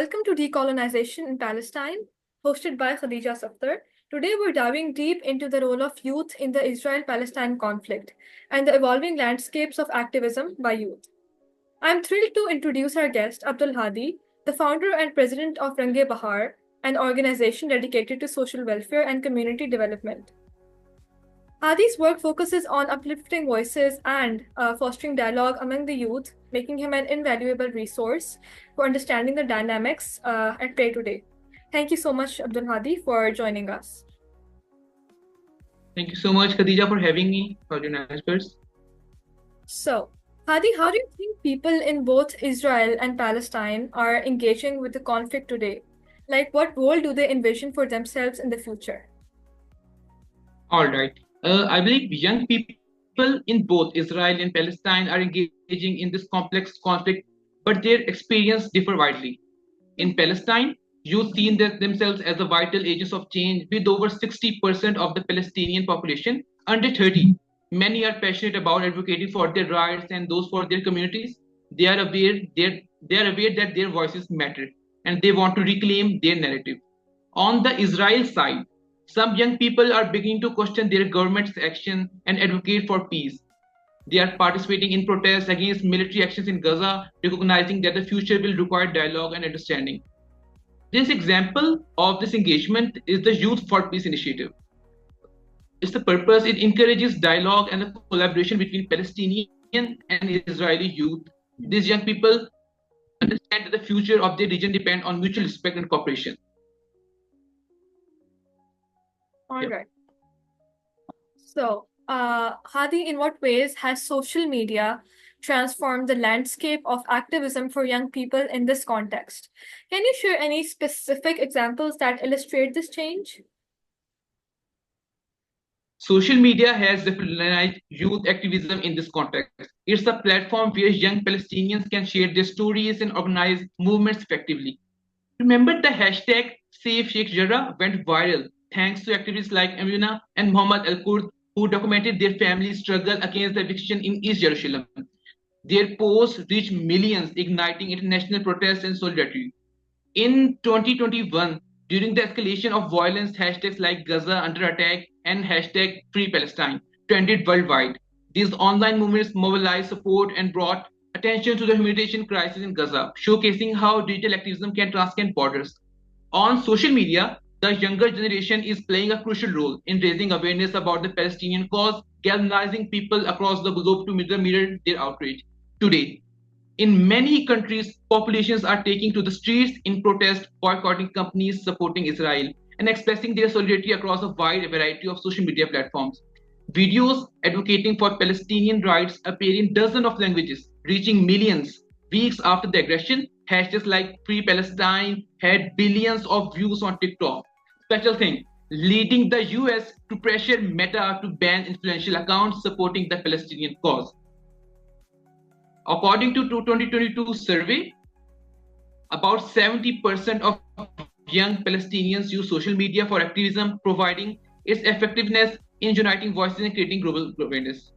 welcome to Decolonization in Palestine, hosted by Khadija Safdar. Today, we're diving deep into the role of youth in the Israel Palestine conflict and the evolving landscapes of activism by youth. I'm thrilled to introduce our guest, Abdul Hadi, the founder and president of Range Bahar, an organization dedicated to social welfare and community development. Hadi's work focuses on uplifting voices and fostering dialogue among the youth, making him an invaluable resource for understanding the dynamics at play today. Thank you so much, Abdul Hadi, for joining us. Thank you so much, Khadija, for having me for your answers. So, Hadi, how do you think people in both Israel and Palestine are engaging with the conflict today? Like, what role do they envision for themselves in the future? All right. I believe young people in both Israel and Palestine are engaging in this complex conflict, but their experience differ widely. In Palestine, youth see themselves as the vital agents of change, with over 60% of the Palestinian population under 30. Many are passionate about advocating for their rights and those for their communities. They are aware that their voices matter, and they want to reclaim their narrative. On the Israel side, some young people are beginning to question their government's action and advocate for peace. They are participating in protests against military actions in Gaza, recognizing that the future will require dialogue and understanding. This example of this engagement is the Youth for Peace initiative. It's the purpose, it encourages dialogue and the collaboration between Palestinian and Israeli youth. These young people understand that the future of their region depends on mutual respect and cooperation. All right. So, Hadi, in what ways has social media transformed the landscape of activism for young people in this context? Can you share any specific examples that illustrate this change? Social media has revolutionized youth activism in this context. It's a platform where young Palestinians can share their stories and organize movements effectively. Remember the hashtag Save Sheikh Jarrah went viral thanks to activists like Amina and Muhammad Al-Kurd, who documented their family's struggle against the eviction in East Jerusalem. Their posts reached millions, igniting international protests and solidarity. In 2021, during the escalation of violence, hashtags like Gaza under attack and hashtag Free Palestine trended worldwide. These online movements mobilized support and brought attention to the humanitarian crisis in Gaza, showcasing how digital activism can transcend borders. On social media, the younger generation is playing a crucial role in raising awareness about the Palestinian cause, galvanizing people across the globe to mirror their outrage. Today, in many countries, populations are taking to the streets in protest, boycotting companies supporting Israel, and expressing their solidarity across a wide variety of social media platforms. Videos advocating for Palestinian rights appear in dozens of languages, reaching millions. Weeks after the aggression, hashtags like Free Palestine had billions of views on TikTok. Special thing, leading the US to pressure Meta to ban influential accounts supporting the Palestinian cause. According to 2022 survey, about 70% of young Palestinians use social media for activism, providing its effectiveness in uniting voices and creating global awareness.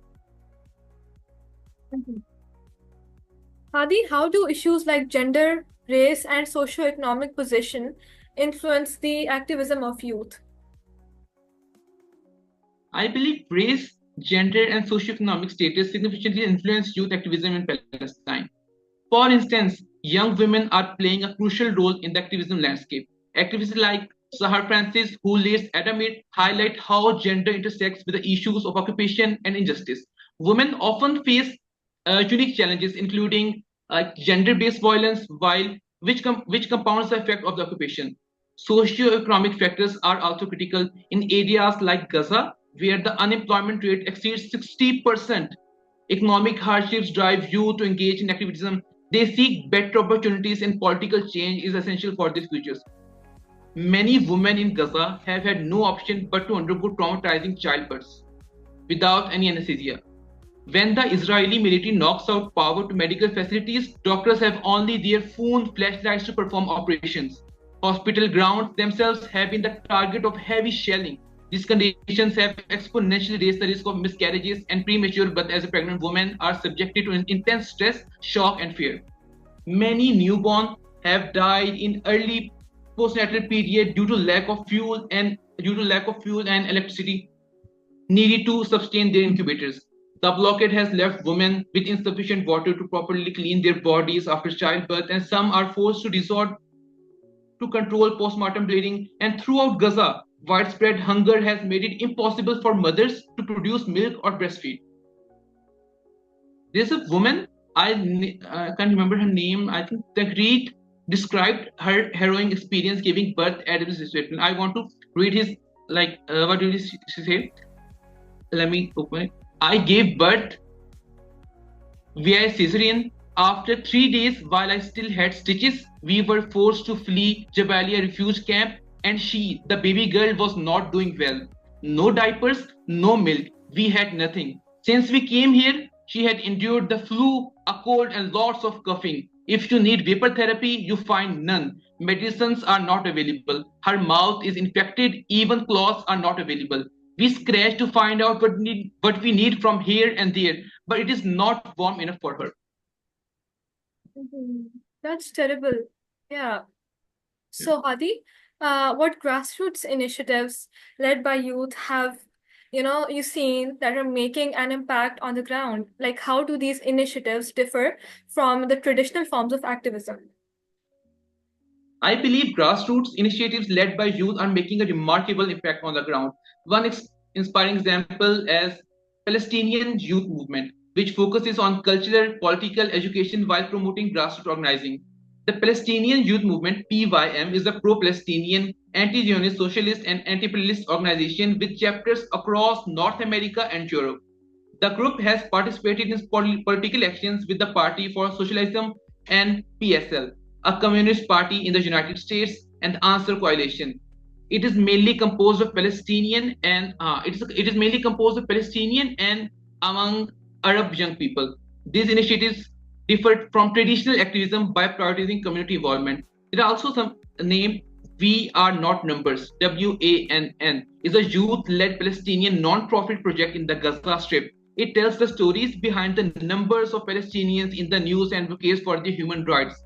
Hadi, how do issues like gender, race, and socio-economic position influence the activism of youth? I believe race, gender, and socioeconomic status significantly influence youth activism in Palestine. For instance, young women are playing a crucial role in the activism landscape. Activists like Sahar Francis, who leads Adamit, highlight how gender intersects with the issues of occupation and injustice. Women often face unique challenges, including gender-based violence, which compounds the effect of the occupation. Socioeconomic factors are also critical in areas like Gaza, where the unemployment rate exceeds 60%. Economic hardships drive youth to engage in activism. They seek better opportunities, and political change is essential for these futures. Many women in Gaza have had no option but to undergo traumatizing childbirths without any anesthesia. When the Israeli military knocks out power to medical facilities, doctors have only their phone flashlights to perform operations. Hospital grounds themselves have been the target of heavy shelling. These conditions have exponentially raised the risk of miscarriages and premature birth, as a pregnant woman are subjected to intense stress, shock, and fear. Many newborn have died in early postnatal period due to lack of fuel and electricity needed to sustain their incubators. The blockade has left women with insufficient water to properly clean their bodies after childbirth, and some are forced to resort to control postmortem bleeding. And throughout Gaza, widespread hunger has made it impossible for mothers to produce milk or breastfeed. There's a woman, can't remember her name. I think Tagreed described her harrowing experience giving birth at this situation. I want to read his, what did she say? Let me open it. I gave birth via cesarean. After 3 days, while I still had stitches, we were forced to flee Jabalia refuge camp, and she, the baby girl, was not doing well. No diapers, no milk. We had nothing. Since we came here, she had endured the flu, a cold, and lots of coughing. If you need vapor therapy, you find none. Medicines are not available. Her mouth is infected. Even cloths are not available. We scratch to find out what we need from here and there, but it is not warm enough for her. That's terrible. Yeah. So, Hadi, what grassroots initiatives led by youth have, you seen that are making an impact on the ground? Like, how do these initiatives differ from the traditional forms of activism? I believe grassroots initiatives led by youth are making a remarkable impact on the ground. One inspiring example is Palestinian youth movement, which focuses on cultural, political education while promoting grassroots organizing. The Palestinian Youth Movement (PYM) is a pro-Palestinian, anti-Zionist, socialist, and anti-imperialist organization with chapters across North America and Europe. The group has participated in political actions with the Party for Socialism and PSL, a communist party in the United States, and the Answer Coalition. It is mainly composed of Palestinian and among Arab young people. These initiatives differ from traditional activism by prioritizing community involvement. There are also some named We Are Not Numbers, WANN, is a youth-led Palestinian non-profit project in the Gaza Strip. It tells the stories behind the numbers of Palestinians in the news and advocates for their human rights.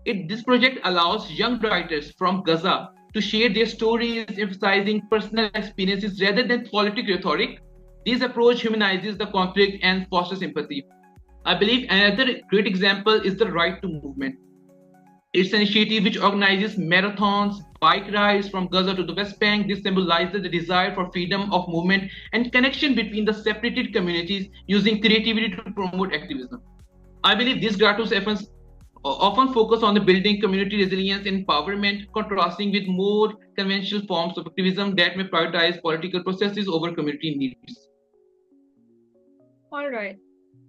This project allows young writers from Gaza to share their stories, emphasizing personal experiences rather than political rhetoric. This approach humanizes the conflict and fosters sympathy. I believe another great example is the Right to Movement. It's an initiative which organizes marathons, bike rides from Gaza to the West Bank. This symbolizes the desire for freedom of movement and connection between the separated communities using creativity to promote activism. I believe these grassroots efforts often focus on the building community resilience and empowerment, contrasting with more conventional forms of activism that may prioritize political processes over community needs. All right.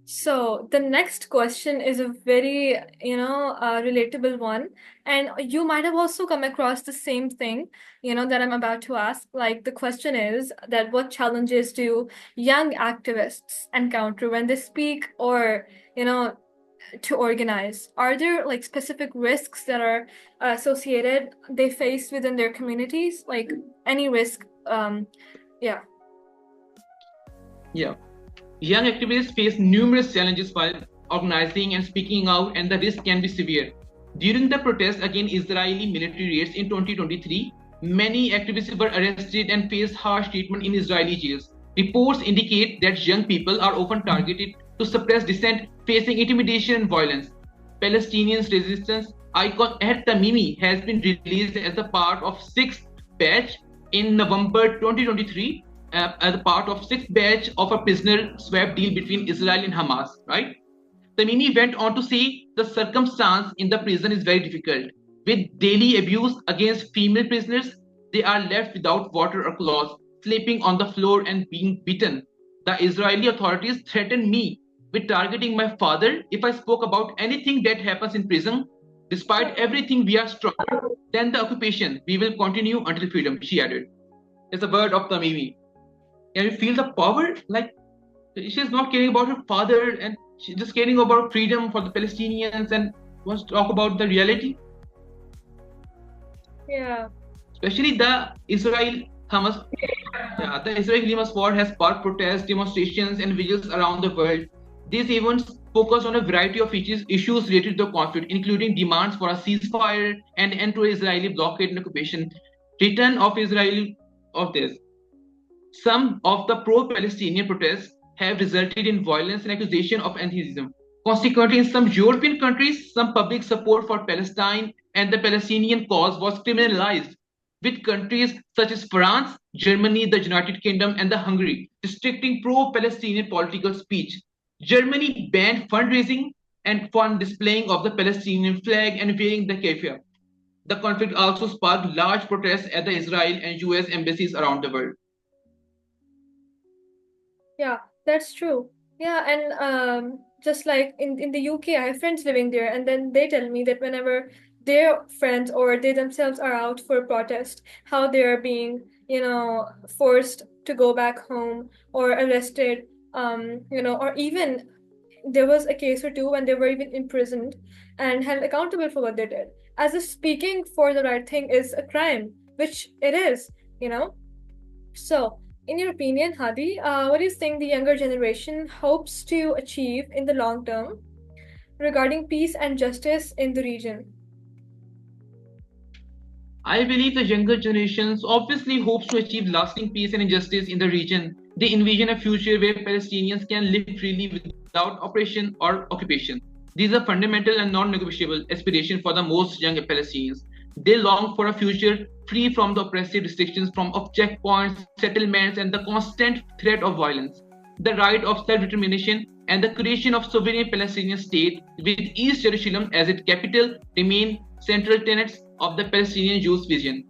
So the next question is a very, relatable one. And you might have also come across the same thing, that I'm about to ask. Like the question is that what challenges do young activists encounter when they speak or, to organize? Are there like specific risks that are associated they face within their communities? Like any risk? Yeah. Yeah. Young activists face numerous challenges while organizing and speaking out, and the risk can be severe. During the protests against Israeli military raids in 2023, many activists were arrested and faced harsh treatment in Israeli jails. Reports indicate that young people are often targeted to suppress dissent, facing intimidation and violence. Palestinian resistance icon Ahad Tamimi has been released as a part of 6th batch in November 2023. As a part of 6th batch of a prisoner swap deal between Israel and Hamas, right? Tamimi went on to say the circumstance in the prison is very difficult. With daily abuse against female prisoners, they are left without water or clothes, sleeping on the floor and being beaten. The Israeli authorities threatened me with targeting my father if I spoke about anything that happens in prison. Despite everything we are strong, then the occupation, we will continue until freedom, she added. It's a word of Tamimi. Can you feel the power? Like she's not caring about her father and she's just caring about freedom for the Palestinians and wants to talk about the reality. Yeah. Especially the Israel-Hamas war has sparked protests, demonstrations, and vigils around the world. These events focused on a variety of issues related to the conflict, including demands for a ceasefire and end to Israeli blockade and occupation, return of Israel of this. Some of the pro-Palestinian protests have resulted in violence and accusation of anti-Semitism. Consequently, in some European countries, some public support for Palestine and the Palestinian cause was criminalized, with countries such as France, Germany, the United Kingdom, and the Hungary restricting pro-Palestinian political speech. Germany banned fundraising and fund displaying of the Palestinian flag and wearing the keffiyeh. The conflict also sparked large protests at the Israel and US embassies around the world. Yeah, that's true. Yeah, and just like in the UK, I have friends living there, and then they tell me that whenever their friends or they themselves are out for a protest, how they are being, forced to go back home or arrested, or even there was a case or two when they were even imprisoned and held accountable for what they did. As if speaking for the right thing is a crime, which it is, you know. So, in your opinion, Hadi, what do you think the younger generation hopes to achieve in the long term regarding peace and justice in the region? I believe the younger generations obviously hopes to achieve lasting peace and justice in the region. They envision a future where Palestinians can live freely without oppression or occupation. These are fundamental and non-negotiable aspirations for the most young Palestinians. They long for a future free from the oppressive restrictions of checkpoints, settlements, and the constant threat of violence. The right of self-determination and the creation of sovereign Palestinian state with East Jerusalem as its capital remain central tenets of the Palestinian Jews' vision.